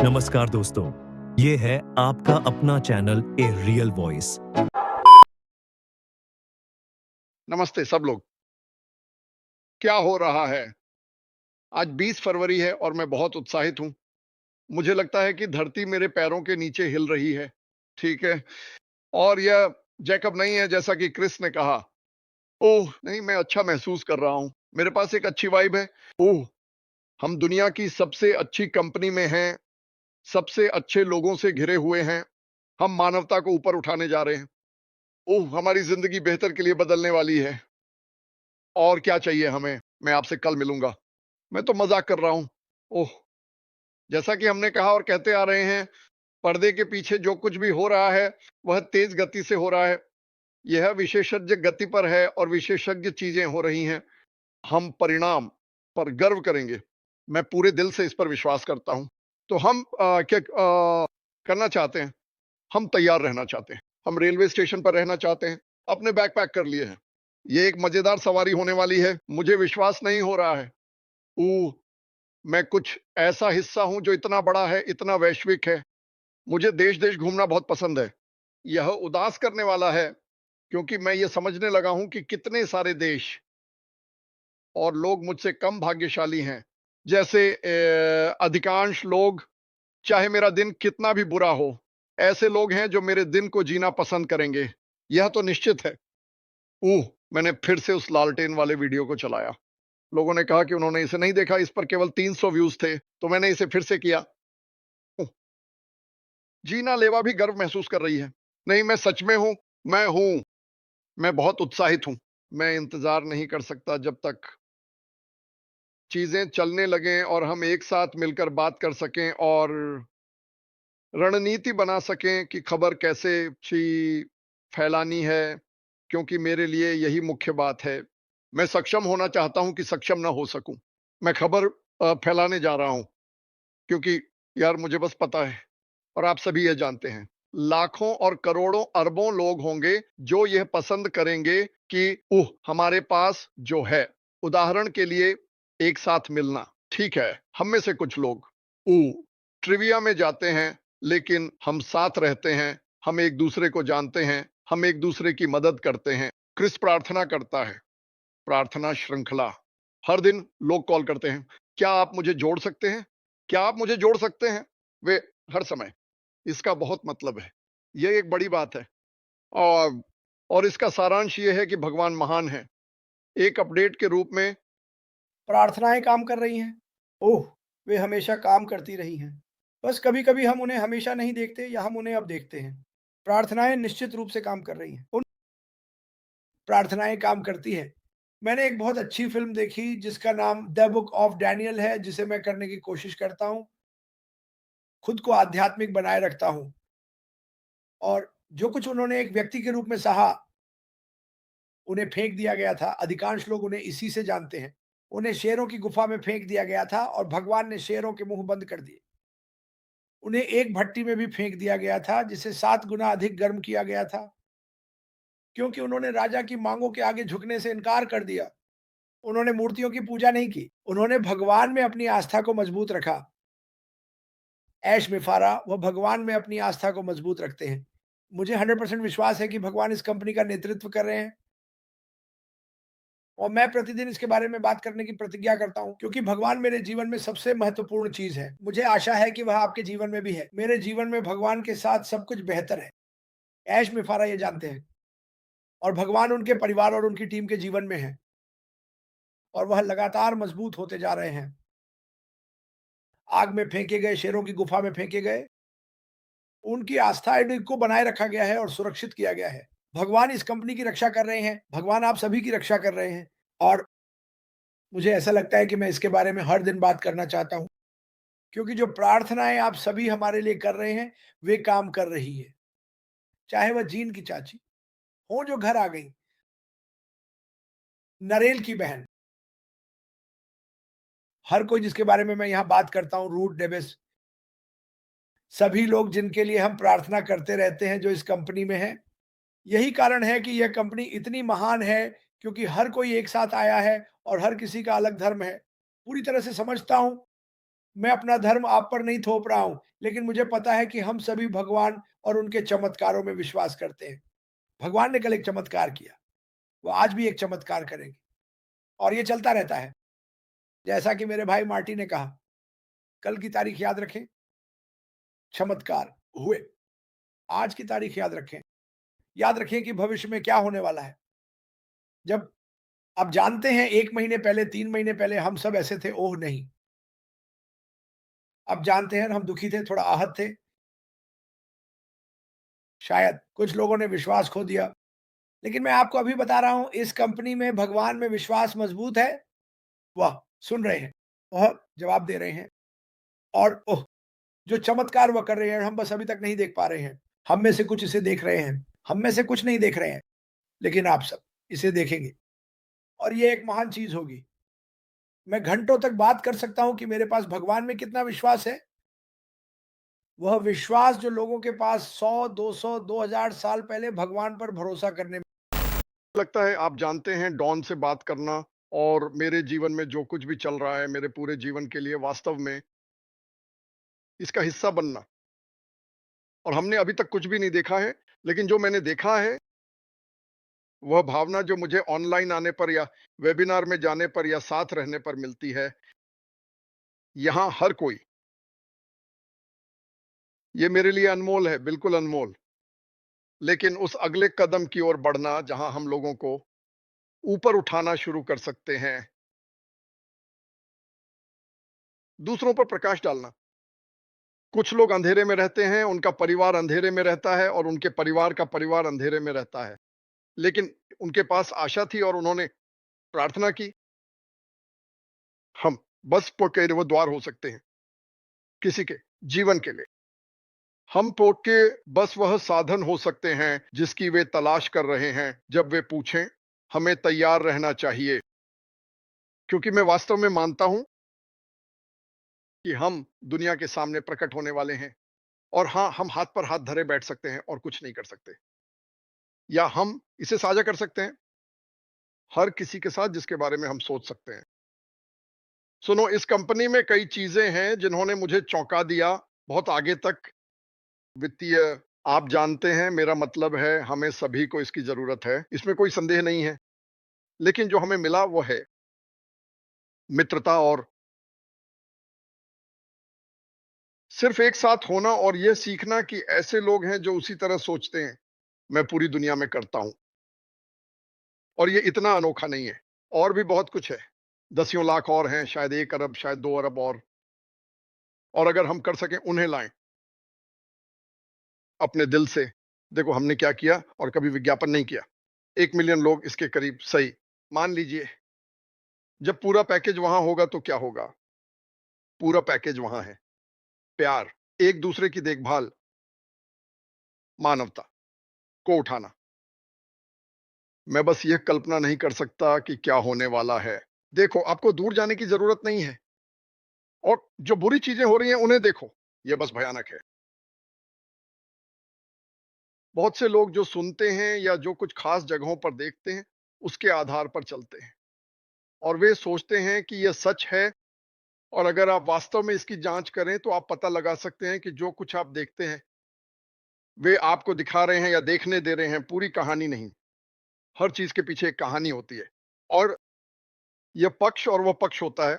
नमस्कार दोस्तों, ये है आपका अपना चैनल ए रियल वॉइस। नमस्ते सब लोग। क्या हो रहा है? आज 20 फरवरी है और मैं बहुत उत्साहित हूँ। मुझे लगता है कि धरती मेरे पैरों के नीचे हिल रही है, ठीक है? और यह जैकब नहीं है जैसा कि क्रिस ने कहा। ओह! नहीं, मैं अच्छा महसूस कर रहा हूँ। मेरे पास एक अच्छी वाइब है। ओह! हम दुनिया की सबसे अच्छी कंपनी में हैं, सबसे अच्छे लोगों से घिरे हुए हैं। हम मानवता को ऊपर उठाने जा रहे हैं। ओह! हमारी ज़िंदगी बेहतर के लिए बदलने वाली है। और क्या चाहिए हमें? मैं आपसे कल मिलूँगा। मैं तो मज़ाक कर रहा हूँ। ओह! जैसा कि हमने कहा और कहते आ रहे हैं, पर्दे के पीछे जो कुछ भी हो रहा है, वह तेज़ गति से हो रहा है। यह विशेषज्ञ गति पर है और विशेषज्ञ चीज़ें हो रही हैं। हम परिणाम पर गर्व करेंगे। मैं पूरे दिल से इस पर विश्वास करता हूँ। तो हम क्या करना चाहते हैं? हम तैयार रहना चाहते हैं। हम रेलवे स्टेशन पर रहना चाहते हैं। अपने बैग पैक कर लिए हैं। ये एक मज़ेदार सवारी होने वाली है। मुझे विश्वास नहीं हो रहा है। ओह! मैं कुछ ऐसा हिस्सा हूँ जो इतना बड़ा है, इतना वैश्विक है। मुझे देश-देश घूमना बहुत पसंद है। यह उदास करने वाला है, क्योंकि मैं ये समझने लगा हूँ कि कितने सारे देश और लोग मुझसे कम भाग्यशाली हैं। जैसे अधिकांश लोग, चाहे मेरा दिन कितना भी बुरा हो, ऐसे लोग हैं जो मेरे दिन को जीना पसंद करेंगे। यह तो निश्चित है। ओह! मैंने फिर से उस लालटेन वाले वीडियो को चलाया। लोगों ने कहा कि उन्होंने इसे नहीं देखा, इस पर केवल 300 व्यूज़ थे, तो मैंने इसे फिर से किया। ओह! जीना लेवा भी गर्व महसूस कर रही है। नहीं, मैं सच में हूँ, मैं हूँ। मैं बहुत उत्साहित हूँ। मैं इंतज़ार नहीं कर सकता जब तक चीज़ें चलने लगें और हम एक साथ मिलकर बात कर सकें और रणनीति बना सकें कि खबर कैसे फैलानी है, क्योंकि मेरे लिए यही मुख्य बात है। मैं सक्षम होना चाहता हूँ कि सक्षम ना हो सकूँ। मैं खबर फैलाने जा रहा हूँ, क्योंकि यार मुझे बस पता है और आप सभी ये जानते हैं, लाखों और करोड़ों अरबों लोग होंगे जो यह पसंद करेंगे कि हमारे पास जो है। उदाहरण के लिए, एक साथ मिलना, ठीक है, हम में से कुछ लोग ट्रिविया में जाते हैं, लेकिन हम साथ रहते हैं, हम एक दूसरे को जानते हैं, हम एक दूसरे की मदद करते हैं। क्रिस प्रार्थना करता है, प्रार्थना श्रृंखला। हर दिन लोग कॉल करते हैं, क्या आप मुझे जोड़ सकते हैं? क्या आप मुझे जोड़ सकते हैं? वे हर समय, इसका बहुत मतलब है। ये एक बड़ी बात है। और इसका सारांश ये है कि भगवान महान है। एक अपडेट के रूप में प्रार्थनाएँ काम कर रही हैं। ओह! वे हमेशा काम करती रही हैं। बस कभी-कभी हम उन्हें हमेशा नहीं देखते या हम उन्हें अब देखते हैं। प्रार्थनाएँ निश्चित रूप से काम कर रही हैं। उन प्रार्थनाएँ काम करती हैं। मैंने एक बहुत अच्छी फ़िल्म देखी जिसका नाम द बुक ऑफ डैनियल है, जिसे मैं करने की कोशिश करता हूँ। खुद को आध्यात्मिक बनाए रखता हूँ और जो कुछ उन्होंने एक व्यक्ति के रूप में सहा, उन्हें फेंक दिया गया था। अधिकांश लोग उन्हें इसी से जानते हैं। उन्हें शेरों की गुफ़ा में फेंक दिया गया था और भगवान ने शेरों के मुँह बंद कर दिए। उन्हें एक भट्टी में भी फेंक दिया गया था जिसे 7 गुना अधिक गर्म किया गया था, क्योंकि उन्होंने राजा की मांगों के आगे झुकने से इनकार कर दिया। उन्होंने मूर्तियों की पूजा नहीं की, उन्होंने भगवान में अपनी आस्था को मजबूत रखा। ऐश मिफारा वह भगवान में अपनी आस्था को मजबूत रखते हैं। मुझे 100% विश्वास है कि भगवान इस कंपनी का नेतृत्व कर रहे हैं और मैं प्रतिदिन इसके बारे में बात करने की प्रतिज्ञा करता हूँ, क्योंकि भगवान मेरे जीवन में सबसे महत्वपूर्ण चीज़ है। मुझे आशा है कि वह आपके जीवन में भी है। मेरे जीवन में भगवान के साथ सब कुछ बेहतर है। ऐश मिफारा ये जानते हैं और भगवान उनके परिवार और उनकी टीम के जीवन में है और वह लगातार मजबूत होते जा रहे हैं। आग में फेंके गए, शेरों की गुफा में फेंके गए, उनकी आस्था को बनाए रखा गया है और सुरक्षित किया गया है। भगवान इस कंपनी की रक्षा कर रहे हैं, भगवान आप सभी की रक्षा कर रहे हैं और मुझे ऐसा लगता है कि मैं इसके बारे में हर दिन बात करना चाहता हूँ, क्योंकि जो प्रार्थनाएँ आप सभी हमारे लिए कर रहे हैं, वे काम कर रही है। चाहे वह जीन की चाची हों जो घर आ गईं, नरेल की बहन, हर कोई जिसके बारे में मैं यहाँ बात करता हूँ, रूथ डेविस, सभी लोग जिनके लिए हम प्रार्थना करते रहते हैं जो इस कंपनी में हैं। यही कारण है कि यह कंपनी इतनी महान है, क्योंकि हर कोई एक साथ आया है और हर किसी का अलग धर्म है। पूरी तरह से समझता हूँ मैं अपना धर्म आप पर नहीं थोप रहा हूँ, लेकिन मुझे पता है कि हम सभी भगवान और उनके चमत्कारों में विश्वास करते हैं। भगवान ने कल एक चमत्कार किया, वो आज भी एक चमत्कार करेंगे और ये चलता रहता है। जैसा कि मेरे भाई मार्टी ने कहा, कल की तारीख याद रखें, चमत्कार हुए। आज की तारीख याद रखें। याद रखें कि भविष्य में क्या होने वाला है। जब आप जानते हैं 1 महीने पहले, 3 महीने पहले हम सब ऐसे थे, ओह नहीं। अब जानते हैं हम दुखी थे, थोड़ा आहत थे। शायद कुछ लोगों ने विश्वास खो दिया। लेकिन मैं आपको अभी बता रहा हूँ, इस कंपनी में भगवान में विश्वास मजबूत है। वाह! सुन रहे हैं, वह जवाब दे रहे हैं और ओह! जो चमत्कार वह कर रहे हैं, हम बस अभी तक नहीं देख पा रहे हैं। हम में से कुछ इसे देख रहे हैं, हम में से कुछ नहीं देख रहे हैं, लेकिन आप सब इसे देखेंगे और ये एक महान चीज़ होगी। मैं घंटों तक बात कर सकता हूँ कि मेरे पास भगवान में कितना विश्वास है। वह विश्वास जो लोगों के पास 100, 200, 2000 साल पहले भगवान पर भरोसा करने में। लगता है आप जानते हैं डॉन से बात करना और मेरे जीवन में जो कुछ भी चल रहा है मेरे पूरे जीवन के लिए वास्तव में इसका हिस्सा बनना। और हमने अभी तक कुछ भी नहीं देखा है, लेकिन जो मैंने देखा है वह भावना जो मुझे ऑनलाइन आने पर या वेबिनार में जाने पर या साथ रहने पर मिलती है, यहाँ हर कोई, ये मेरे लिए अनमोल है, बिल्कुल अनमोल। लेकिन उस अगले कदम की ओर बढ़ना जहां हम लोगों को ऊपर उठाना शुरू कर सकते हैं, दूसरों पर प्रकाश डालना। कुछ लोग अंधेरे में रहते हैं, उनका परिवार अंधेरे में रहता है और उनके परिवार का परिवार अंधेरे में रहता है। लेकिन उनके पास आशा थी और उन्होंने प्रार्थना की। हम बस के वो द्वार हो सकते हैं किसी के जीवन के लिए। हम पोट के बस वह साधन हो सकते हैं जिसकी वे तलाश कर रहे हैं जब वे पूछें, हमें तैयार रहना चाहिए। क्योंकि मैं वास्तव में मानता हूं कि हम दुनिया के सामने प्रकट होने वाले हैं और हाँ, हम हाथ पर हाथ धरे बैठ सकते हैं और कुछ नहीं कर सकते, या हम इसे साझा कर सकते हैं हर किसी के साथ जिसके बारे में हम सोच सकते हैं। सुनो, इस कंपनी में कई चीजें हैं जिन्होंने मुझे चौंका दिया बहुत आगे तक। वित्तीय, आप जानते हैं, मेरा मतलब है हमें सभी को इसकी जरूरत है, इसमें कोई संदेह नहीं है। लेकिन जो हमें मिला वो है मित्रता और सिर्फ एक साथ होना और यह सीखना कि ऐसे लोग हैं जो उसी तरह सोचते हैं, मैं पूरी दुनिया में करता हूं। और ये इतना अनोखा नहीं है, और भी बहुत कुछ है। दसियों लाख और हैं, शायद 1 अरब, शायद 2 अरब और अगर हम कर सकें उन्हें लाएं अपने दिल से। देखो हमने क्या किया और कभी विज्ञापन नहीं किया। 1 मिलियन लोग इसके करीब, सही मान लीजिए। जब पूरा पैकेज वहां होगा तो क्या होगा? पूरा पैकेज वहां है, प्यार, एक दूसरे की देखभाल, मानवता को उठाना। मैं बस यह कल्पना नहीं कर सकता कि क्या होने वाला है। देखो, आपको दूर जाने की जरूरत नहीं है और जो बुरी चीजें हो रही हैं उन्हें देखो, यह बस भयानक है। बहुत से लोग जो सुनते हैं या जो कुछ खास जगहों पर देखते हैं उसके आधार पर चलते हैं और वे सोचते हैं कि यह सच है। और अगर आप वास्तव में इसकी जांच करें तो आप पता लगा सकते हैं कि जो कुछ आप देखते हैं वे आपको दिखा रहे हैं या देखने दे रहे हैं, पूरी कहानी नहीं। हर चीज के पीछे एक कहानी होती है और यह पक्ष और वह पक्ष होता है।